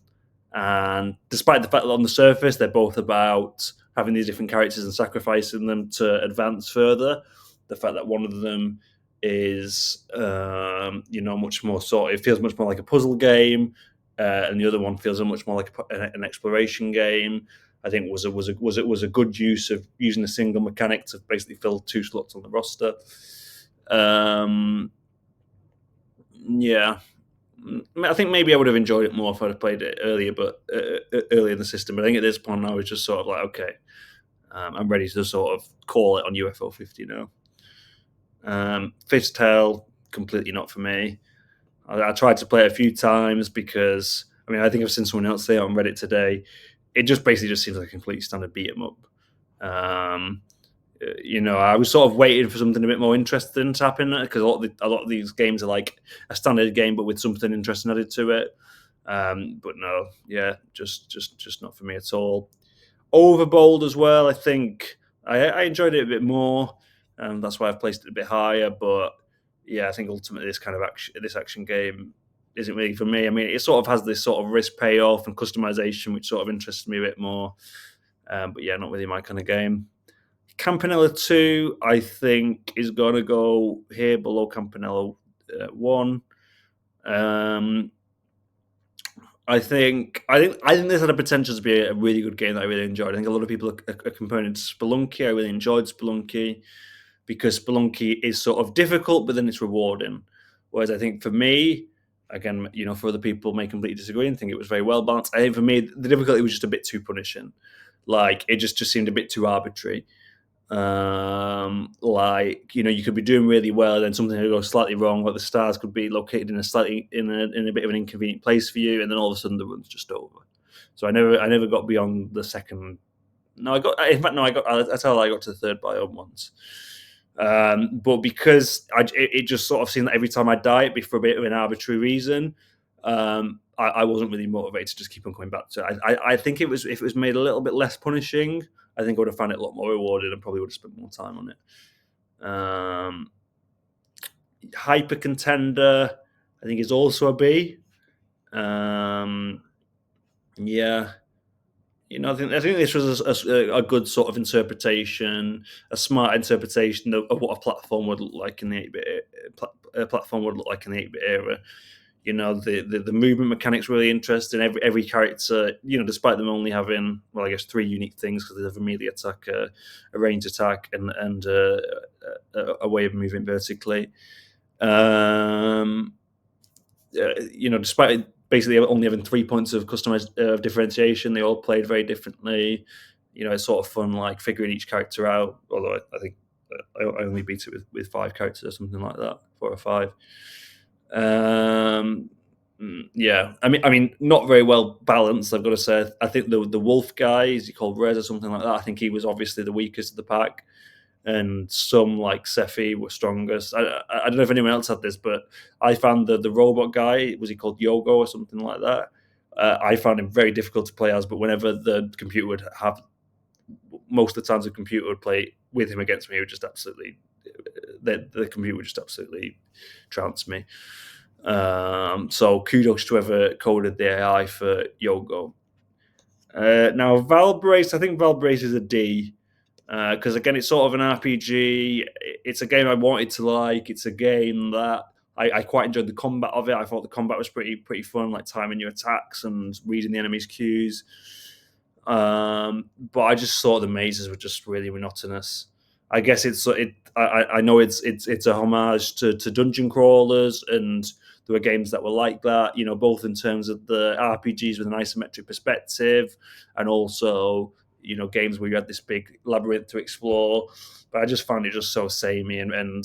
and despite the fact that on the surface they're both about having these different characters and sacrificing them to advance further, the fact that one of them is much more sort it feels much more like a puzzle game, and the other one feels much more like an exploration game. I think was a good use of using a single mechanic to basically fill two slots on the roster. Um, yeah, I think maybe I would have enjoyed it more if I'd have played it earlier, but earlier in the system. But I think at this point I was just sort of like, okay, I'm ready to sort of call it on UFO 50 now. Fifth Tail, completely not for me. I tried to play it a few times because I think I've seen someone else say it on Reddit today. It just basically just seems like a complete standard beat 'em up. Um, I was sort of waiting for something a bit more interesting to happen because a lot of these games are like a standard game but with something interesting added to it. But no, yeah, just not for me at all. Overbold as well. I think I enjoyed it a bit more. That's why I've placed it a bit higher. But yeah, I think ultimately this action game isn't really for me. It sort of has this sort of risk payoff and customization, which sort of interests me a bit more. But yeah, not really my kind of game. Campanella 2, I think, is going to go here below Campanella 1. Um, I think this had a potential to be a really good game that I really enjoyed. I think a lot of people are comparing it to Spelunky. I really enjoyed Spelunky because Spelunky is sort of difficult, but then it's rewarding. Whereas I think for me, again, for other people may completely disagree and think it was very well balanced. I think for me, the difficulty was just a bit too punishing. Like it just seemed a bit too arbitrary. You could be doing really well, and then something would go slightly wrong. Like the stars could be located in a bit of an inconvenient place for you, and then all of a sudden the run's just over. So I never got beyond the second. No, I got. In fact, no, I got. That's how I got to the third biome once. But because it just sort of seemed that every time I die, it'd be for a bit of an arbitrary reason. I wasn't really motivated to just keep on coming back to it. I think if it was made a little bit less punishing, I think I would have found it a lot more rewarded and probably would have spent more time on it. Hyper Contender, I think, is also a B. Yeah, I think this was a good sort of interpretation, a smart interpretation of what a platform would look like in the 8-bit platform would look like in the 8-bit era. The movement mechanics really interesting. Every character, despite them only having, well, I guess 3 unique things because they have a melee attack, a range attack, and a way of moving vertically. Despite basically only having 3 points of customized differentiation, they all played very differently. It's sort of fun, like figuring each character out. Although I think I only beat it with 5 characters or something like that, 4 or 5. Yeah, not very well balanced. I've got to say. I think the wolf guy, is he called Rez or something like that? I think he was obviously the weakest of the pack, and some like Sephi were strongest. I don't know if anyone else had this, but I found the robot guy, was he called Yogo or something like that? I found him very difficult to play as, but whenever the computer would have, most of the times the computer would play with him against me, it would just absolutely, the computer would just absolutely trounce me. So kudos to whoever coded the AI for Yogo. Now Valbrace, I think Valbrace is a D. because again, it's sort of an RPG. It's a game I wanted to like. It's a game that I quite enjoyed the combat of it. I thought the combat was pretty fun, like timing your attacks and reading the enemy's cues. But I just thought the mazes were just really monotonous. I guess I know it's a homage to dungeon crawlers, and there were games that were like that. Both in terms of the RPGs with an isometric perspective, and also games where you had this big labyrinth to explore. But I just found it just so samey, and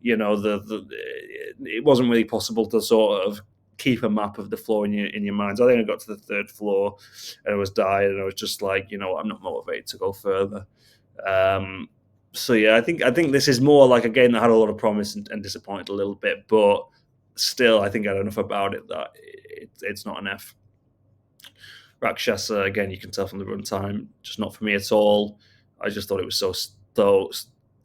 it wasn't really possible to sort of keep a map of the floor in your mind. So I think I got to the third floor and I was dying, and I was just like, I'm not motivated to go further. Um, so yeah, I think this is more like a game that had a lot of promise and disappointed a little bit, but still, I think I know enough about it that it's not an F. Rakshasa, again, you can tell from the runtime, just not for me at all. I just thought it was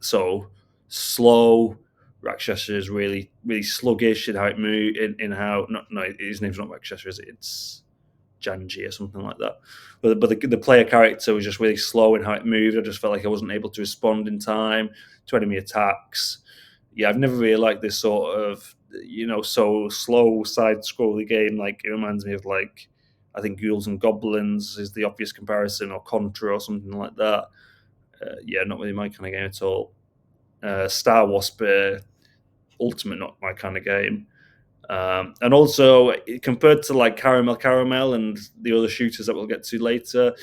so slow. Rakshasa is really sluggish in how it moved. In how no, his name's not Rakshasa, is it? It's Janji or something like that. But the player character was just really slow in how it moved. I just felt like I wasn't able to respond in time to enemy attacks. Yeah, I've never really liked this sort of so slow side scrolly game. Like it reminds me of like I think Ghouls and Goblins is the obvious comparison, or Contra or something like that. Yeah, not really my kind of game at all. Star Wars Ultimate, not my kind of game. And also, compared to like Caramel and the other shooters that we'll get to later,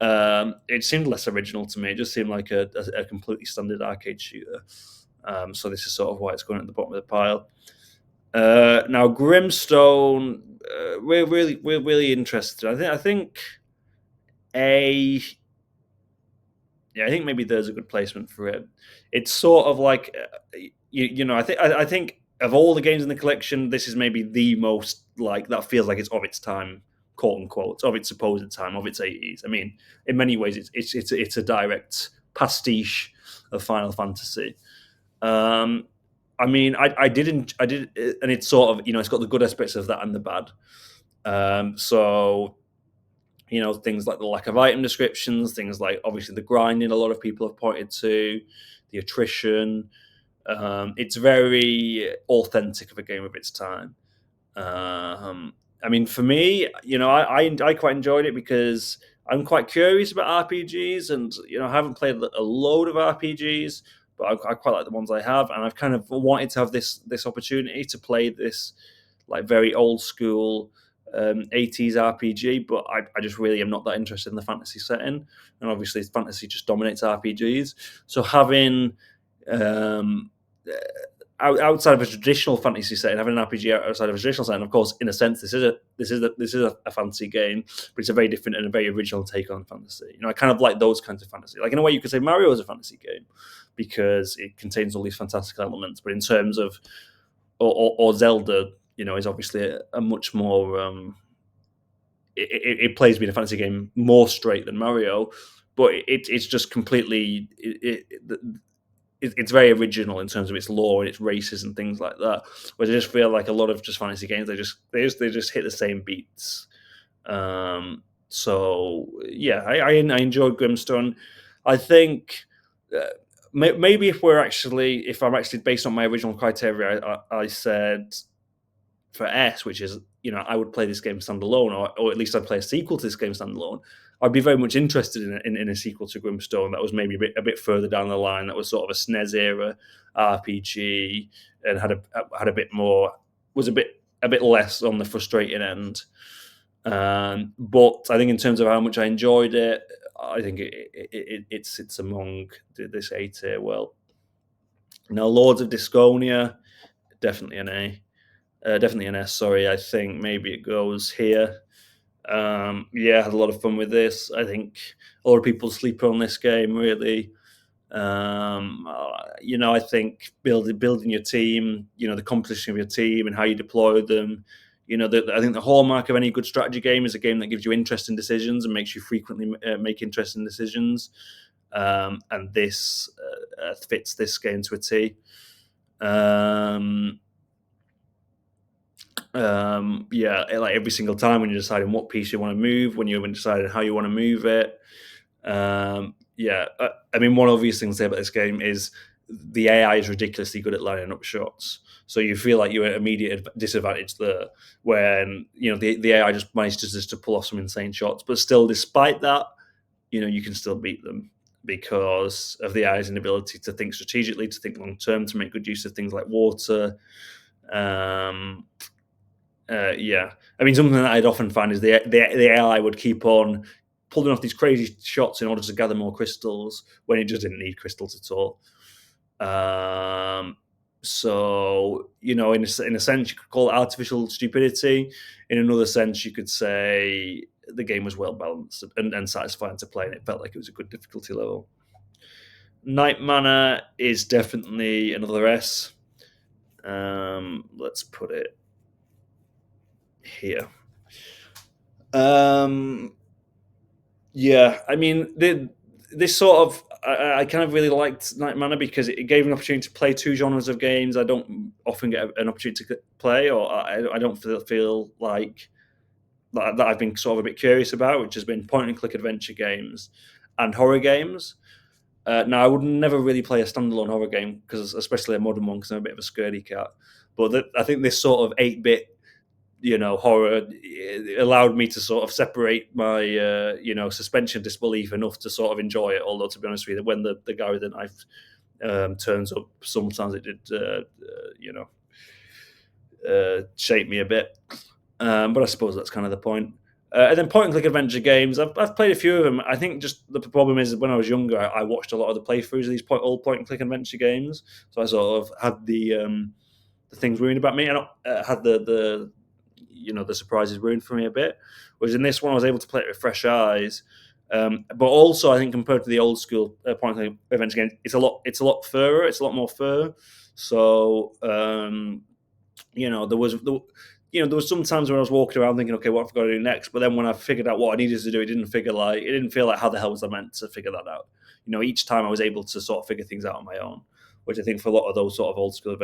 it seemed less original to me. It just seemed like a completely standard arcade shooter. So this is sort of why it's going at the bottom of the pile. Now Grimstone, we're really interested. I think a yeah, I think maybe there's a good placement for it. It's sort of like I think of all the games in the collection, this is maybe the most like that feels like it's of its time, quote unquote, of its supposed time, of its 80s. I mean, in many ways, it's a direct pastiche of Final Fantasy. Um, I mean, I did, and it's sort of it's got the good aspects of that and the bad. So things like the lack of item descriptions, things like obviously the grinding. A lot of people have pointed to the attrition. It's very authentic of a game of its time. I mean, for me, I quite enjoyed it because I'm quite curious about RPGs, and I haven't played a load of RPGs, but I quite like the ones I have, and I've kind of wanted to have this opportunity to play this like very old school 80s RPG, but I just really am not that interested in the fantasy setting, and obviously fantasy just dominates RPGs. So having um, outside of a traditional fantasy setting, having an RPG outside of a traditional setting, of course, in a sense, this is a fantasy game, but it's a very different and a very original take on fantasy. I kind of like those kinds of fantasy. Like in a way, you could say Mario is a fantasy game because it contains all these fantastical elements. But in terms of or Zelda, is obviously a much more it plays being a fantasy game more straight than Mario, but it's just completely it's very original in terms of its lore and its races and things like that. Whereas I just feel like a lot of just fantasy games, they just hit the same beats. So yeah, I enjoyed Grimstone. I think maybe if I'm actually based on my original criteria, I said for S, which is I would play this game standalone, or at least I'd play a sequel to this game standalone. I'd be very much interested in a sequel to Grimstone that was maybe a bit further down the line. That was sort of a SNES era RPG and had a bit more, was a bit less on the frustrating end. But I think in terms of how much I enjoyed it, I think it sits among this A tier. Well, now Lords of Disconia, definitely an A. Definitely an S. Sorry, I think maybe it goes here. Yeah, I had a lot of fun with this. I think a lot of people sleep on this game. Really, I think building your team, the composition of your team and how you deploy them. I think the hallmark of any good strategy game is a game that gives you interesting decisions and makes you frequently make interesting decisions. And this fits this game to a T. Yeah, like every single time when you're deciding what piece you want to move, when you're deciding how you want to move it, Yeah, I mean, one obvious thing to say about this game is the AI is ridiculously good at lining up shots. So you feel like you're at immediate disadvantage there, when the AI just manages just to pull off some insane shots. But still, despite that, you can still beat them because of the AI's inability to think strategically, to think long term, to make good use of things like water. Um, yeah, I mean, something that I'd often find is the AI would keep on pulling off these crazy shots in order to gather more crystals when it just didn't need crystals at all. Um, so in a sense, you could call it artificial stupidity. In another sense, you could say the game was well balanced and satisfying to play, and it felt like it was a good difficulty level. Night Manor is definitely another S. Let's put it here. Um, yeah, I mean, this sort of I kind of really liked Night Manor because it gave an opportunity to play two genres of games I don't often get an opportunity to play, or I don't feel like that I've been sort of a bit curious about, which has been point and click adventure games and horror games. Now, I would never really play a standalone horror game, because especially a modern one, because I'm a bit of a scaredy cat. But I think this sort of 8-bit horror, it allowed me to sort of separate my suspension of disbelief enough to sort of enjoy it. Although, to be honest with you, when the guy with the knife turns up, sometimes it did shape me a bit. But I suppose that's kind of the point. And then point and click adventure games, I've played a few of them. I think just the problem is, when I was younger, I watched a lot of the playthroughs of these old point and click adventure games, so I sort of had the things ruined about me. I had the surprises ruined for me a bit. Whereas in this one, I was able to play it with fresh eyes. But also, I think compared to the old school point and click adventure games, it's a lot furrer. It's a lot more fur. So there was some times when I was walking around thinking, okay, what have I got to do next? But then when I figured out what I needed to do, it didn't feel like, how the hell was I meant to figure that out? Each time I was able to sort of figure things out on my own, which I think for a lot of those sort of old school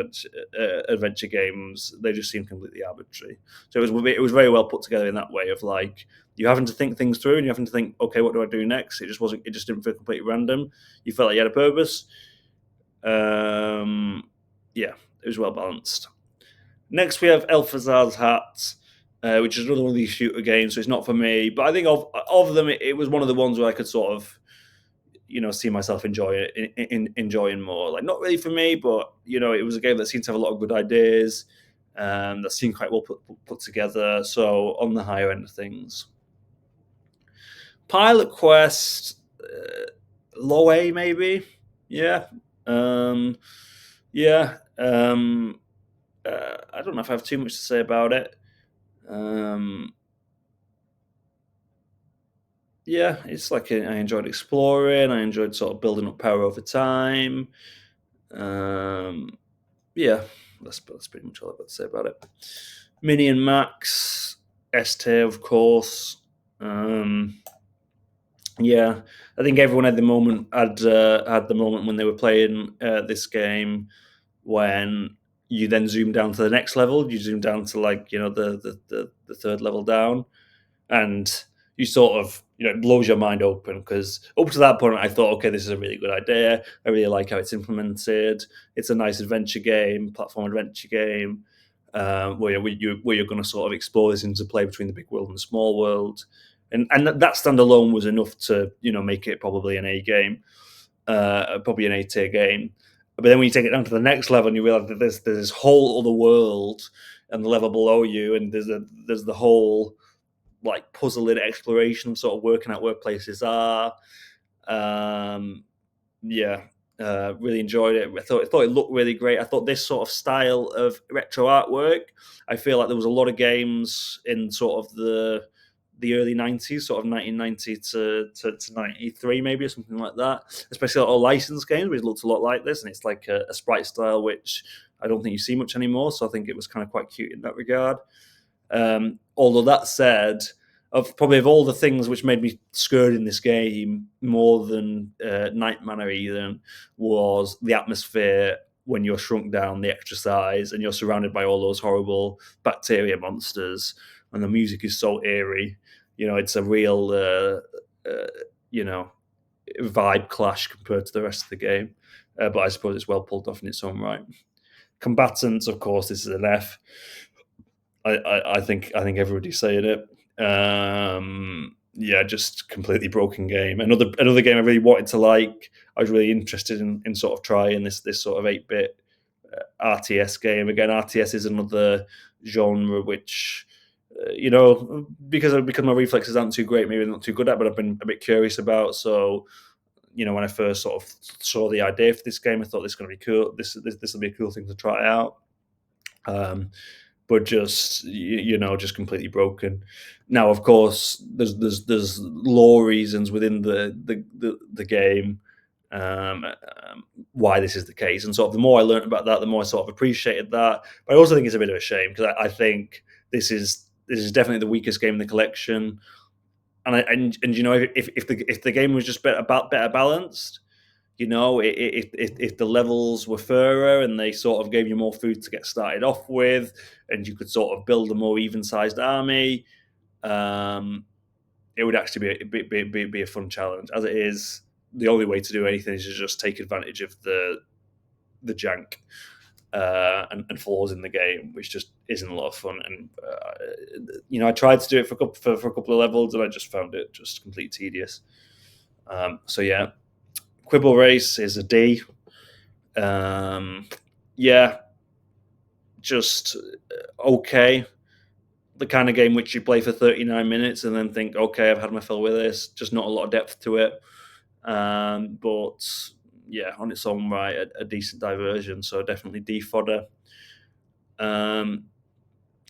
adventure games, they just seem completely arbitrary. So it was very well put together in that way of, like, you having to think things through and you having to think, okay, what do I do next? It just didn't feel completely random. You felt like you had a purpose. Yeah, it was well balanced. Next, we have Elphazar's Hat, which is another one of these shooter games, so it's not for me. But I think of them, it was one of the ones where I could sort of, see myself enjoying more. Like, not really for me, but it was a game that seemed to have a lot of good ideas, that seemed quite well put together. So on the higher end of things, Pilot Quest, low A maybe. Yeah, yeah. I don't know if I have too much to say about it. Um, yeah, it's like I enjoyed exploring. I enjoyed sort of building up power over time. Um, yeah, that's pretty much all I've got to say about it. Mini and Max, ST, of course. Um, yeah, I think everyone had the moment when they were playing this game, when you then zoom down to the next level. You zoom down to, like, the third level down, and you sort of, it blows your mind open, because up to that point I thought, okay, this is a really good idea. I really like how it's implemented. It's a nice adventure game, platform adventure game, where you're going to sort of explore this into play between the big world and the small world, and that standalone was enough to make it probably an A game, probably an A-tier game. But then when you take it down to the next level and you realize that there's this whole other world and the level below you, and there's the whole, like, puzzling exploration, sort of working out where places are. Um, yeah, really enjoyed it. I thought it looked really great. I thought this sort of style of retro artwork, I feel like there was a lot of games in sort of the early 90s, sort of 1990 to 93 maybe, or something like that, especially a lot of licensed games which looked a lot like this, and it's like a sprite style which I don't think you see much anymore, so I think it was kind of quite cute in that regard. Although that said, of all the things which made me scared in this game more than Night Manor even, was the atmosphere when you're shrunk down, the exercise, and you're surrounded by all those horrible bacteria monsters, and the music is so eerie. It's a real, uh, you know, vibe clash compared to the rest of the game. But I suppose it's well pulled off in its own right. Combatants, of course, this is an F. I think everybody's saying it. Yeah, just completely broken game. Another game I really wanted to like. I was really interested in sort of trying this sort of 8-bit RTS game. Again, RTS is another genre which, because my reflexes aren't too great, maybe not too good at, but I've been a bit curious about. So, when I first sort of saw the idea for this game, I thought this is going to be cool. This will be a cool thing to try out. But just just completely broken. Now, of course, there's lore reasons within the game, why this is the case, and sort of the more I learned about that, the more I sort of appreciated that. But I also think it's a bit of a shame because I think this is definitely the weakest game in the collection, and if the game was just better balanced, if the levels were fairer and they sort of gave you more food to get started off with, and you could sort of build a more even-sized army, um, it would actually be a fun challenge. As it is, the only way to do anything is to just take advantage of the jank and flaws in the game, which just isn't a lot of fun. And I tried to do it for a couple of levels, and I just found it just completely tedious. So yeah, Quibble Race is a D. Yeah, just okay. The kind of game which you play for 39 minutes and then think, okay, I've had my fill with this. Just not a lot of depth to it. But yeah, on its own right, a decent diversion. So definitely D fodder.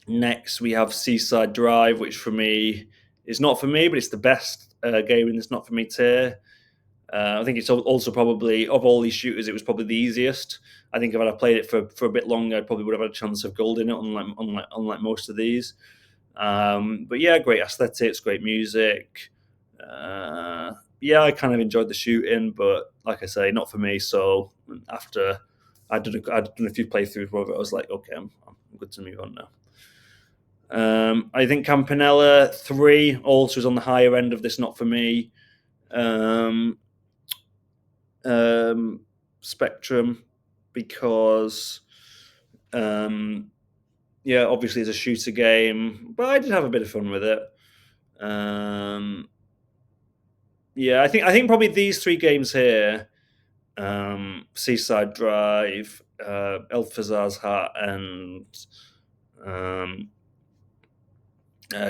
Next, we have Seaside Drive, which for me is not for me, but it's the best game in this not for me tier. I think it's also probably, of all these shooters, it was probably the easiest. I think if I'd have played it for a bit longer, I probably would have had a chance of gold in it, unlike most of these. But yeah, great aesthetics, great music. Yeah, I kind of enjoyed the shooting, but like I say, not for me. So after I'd done a few playthroughs of it, I was like, okay, I'm good to move on now. I think Campanella 3 also is on the higher end of this not for me spectrum because, yeah, obviously it's a shooter game, but I did have a bit of fun with it. Yeah, I think probably these three games here, Seaside Drive, Elfazar's Hat, and um,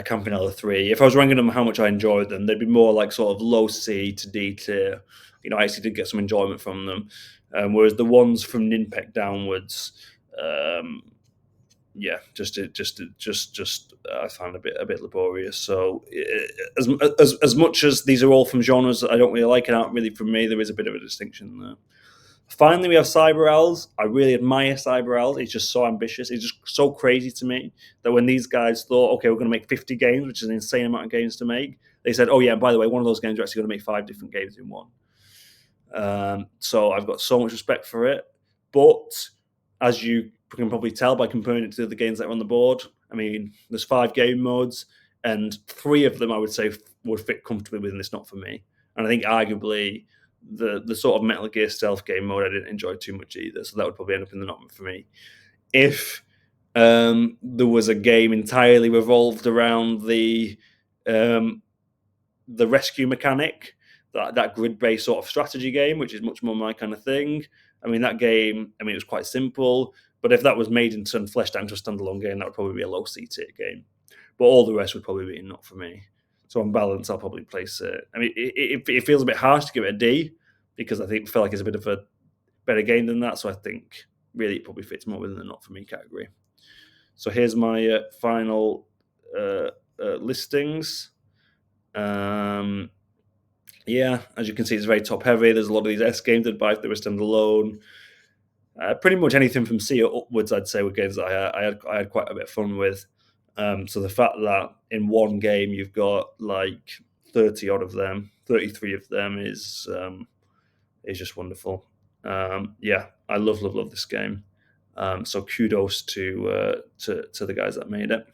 Campanella 3. If I was ranking them how much I enjoyed them, they'd be more like sort of low C to D tier. I actually did get some enjoyment from them. Whereas the ones from Ninpec downwards, yeah, I found a bit laborious. So as much as these are all from genres that I don't really like and aren't really from me, there is a bit of a distinction there. Finally, we have Cyber Owls. I really admire Cyber Owls. It's just so ambitious. It's just so crazy to me that when these guys thought, okay, we're going to make 50 games, which is an insane amount of games to make, they said, oh, yeah, by the way, one of those games, we're actually going to make 5 different games in one. So I've got so much respect for it. But as you can probably tell by comparing it to the games that are on the board, I mean, there's 5 game modes, and 3 of them I would say would fit comfortably within this not for me. And I think arguably the sort of Metal Gear stealth game mode I didn't enjoy too much either, so that would probably end up in the not for me. If there was a game entirely revolved around the rescue mechanic, that grid-based sort of strategy game, which is much more my kind of thing. I mean, that game, it was quite simple, but if that was made into and fleshed out into a standalone game, that would probably be a low C tier game. But all the rest would probably be not for me. So on balance, I'll probably place it. I mean, it feels a bit harsh to give it a D because I feel like it's a bit of a better game than that. So I think really it probably fits more within the not for me category. So here's my final listings. Yeah, as you can see, it's very top heavy. There's a lot of these S games that buy if they were standalone. Pretty much anything from C upwards, I'd say, were games that I had quite a bit of fun with. So the fact that in one game you've got like 30 odd of them, 33 of them is just wonderful. Yeah, I love this game. So kudos to the guys that made it.